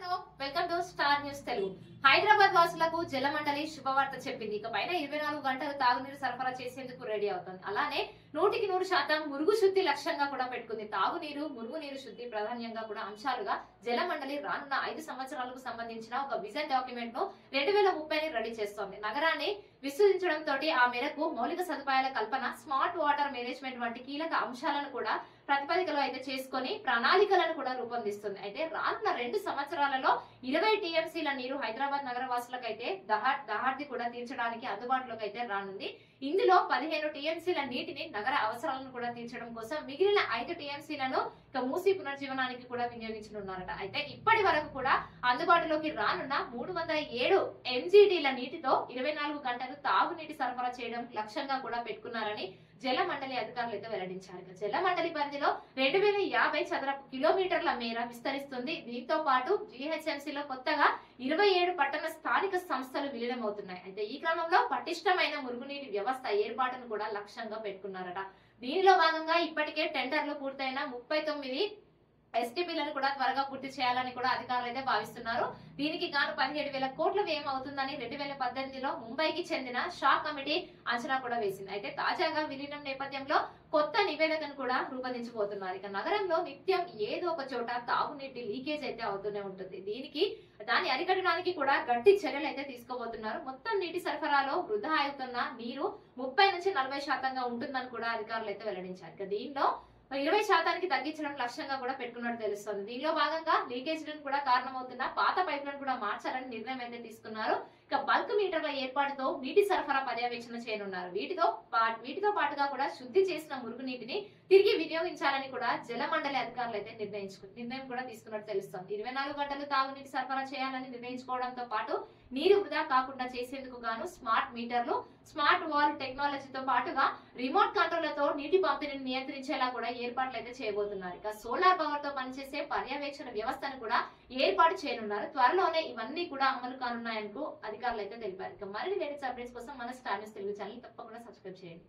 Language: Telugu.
Hello welcome to star news Telugu. Hyderabad వాసులకు జలమండలి శుభవార్త చెప్పింది. ఇకపైన 24 గంటలు తాగునీరు సరఫరా చేసేందుకు రెడీ అవుతుంది. అలానే 100% మురుగు శుద్ధి లక్ష్యంగా కూడా పెట్టుకుంది. తాగునీరు, మురుగునీరు శుద్ధి ప్రాధాన్యంగా కూడా అంశాలుగా జలమండలి రానున్న 5 సంవత్సరాలకు సంబంధించిన ఒక విజన్ డాక్యుమెంట్ ను 2030 రెడీ చేస్తోంది. నగరాన్ని విస్తరించడంతో ఆ మేరకు మౌలిక సదుపాయాల కల్పన, స్మార్ట్ వాటర్ మేనేజ్మెంట్ వంటి కీలక అంశాలను కూడా ప్రతిపాదికలో అయితే చేసుకొని ప్రణాళికలను కూడా రూపొందిస్తుంది. అయితే రానున్న 2 సంవత్సరాలలో 20 టీఎంసీల నీరు హైదరాబాద్ నగర వాసులకు అయితే దహార్ది కూడా తీర్చడానికి అందుబాటులోకి అయితే రానుంది. ఇందులో 15 టీఎంసీల నీటిని నగర అవసరాలను కూడా తీర్చడం కోసం మిగిలిన 5 టీఎంసీలను మూసి పునర్జీవనానికి కూడా వినియోగించనున్నారట. అయితే ఇప్పటి వరకు కూడా అందుబాటులోకి రానున్న 307 ఎంజీడీల నీటితో 24 గంటలు తాగునీటి సరఫరా చేయడం లక్ష్యంగా కూడా పెట్టుకున్నారని జల మండలి అధికారులు అయితే వెల్లడించారు. జల మండలి పరిధిలో 2050 చదరపు కిలోమీటర్ల మేర విస్తరిస్తుంది. దీంతో పాటు జీహెచ్ఎంసీలో కొత్తగా 27 పట్టణ స్థానిక సంస్థలు విలీనమవుతున్నాయి. అయితే ఈ క్రమంలో పటిష్టమైన మురుగునీటి వ్యవస్థ ఏర్పాటును కూడా లక్ష్యంగా పెట్టుకున్నారట. దీనిలో భాగంగా ఇప్పటికే టెండర్లు పూర్తయిన 39 ఎస్టీపీలను కూడా త్వరగా పూర్తి చేయాలని కూడా అధికారులు అయితే భావిస్తున్నారు. దీనికి గాను 17,000 కోట్ల వ్యయం అవుతుందని 2018లో ముంబైకి చెందిన షా కమిటీ అంచనా కూడా వేసింది. అయితే తాజాగా విలీనం నేపథ్యంలో కొత్త నివేదికను కూడా రూపొందించబోతున్నారు. ఇక నగరంలో నిత్యం ఏదో ఒక చోట తాగునీటి లీకేజ్ అయితే అవుతూనే ఉంటుంది. దాన్ని అరికట్టడానికి కూడా గట్టి చర్యలు అయితే తీసుకోబోతున్నారు. మొత్తం నీటి సరఫరాలో వృధా అవుతున్న నీరు 30 నుంచి 40% ఉంటుందని కూడా అధికారులు అయితే వెల్లడించారు. ఇక దీనిలో 20% తగ్గించడం లక్ష్యంగా కూడా పెట్టుకున్నట్టు తెలుస్తుంది. దీనిలో భాగంగా లీకేజీలను కూడా కారణమవుతున్న పాత పైపులను కూడా మార్చాలని నిర్ణయం అయితే తీసుకున్నారు. ఇక బల్క్ మీటర్ల ఏర్పాటుతో నీటి సరఫరా పర్యవేక్షణ చేయనున్నారు. వీటితో పాటుగా కూడా శుద్ధి చేసిన మురుగునీటిని తిరిగి వినియోగించాలని కూడా జల మండలి అధికారులు అయితే నిర్ణయం కూడా తీసుకున్నట్టు తెలుస్తోంది. 24 గంటలు తాగునీటి సరఫరా చేయాలని నిర్ణయించుకోవడంతో పాటు నీరు వృధా కాకుండా చేసేందుకు గాను స్మార్ట్ మీటర్లు, స్మార్ట్ వాల్ టెక్నాలజీతో పాటుగా రిమోట్ కంట్రోళ్లతో నీటి పంపిణీని నియంత్రించేలా కూడా ఏర్పాట్లు అయితే చేయబోతున్నారు. ఇక సోలార్ పవర్ తో పనిచేసే పర్యవేక్షణ వ్యవస్థను కూడా ఏర్పాటు చేయనున్నారు. త్వరలోనే ఇవన్నీ కూడా అమలు కానున్నాయని అధికారులు అయితే తెలిపారు. ఇక మరిన్ని లేటెస్ట్ అప్డేట్స్ కోసం మన స్టార్ న్యూస్ తెలుగు ఛానల్ తప్పకుండా సబ్స్క్రైబ్ చేయండి.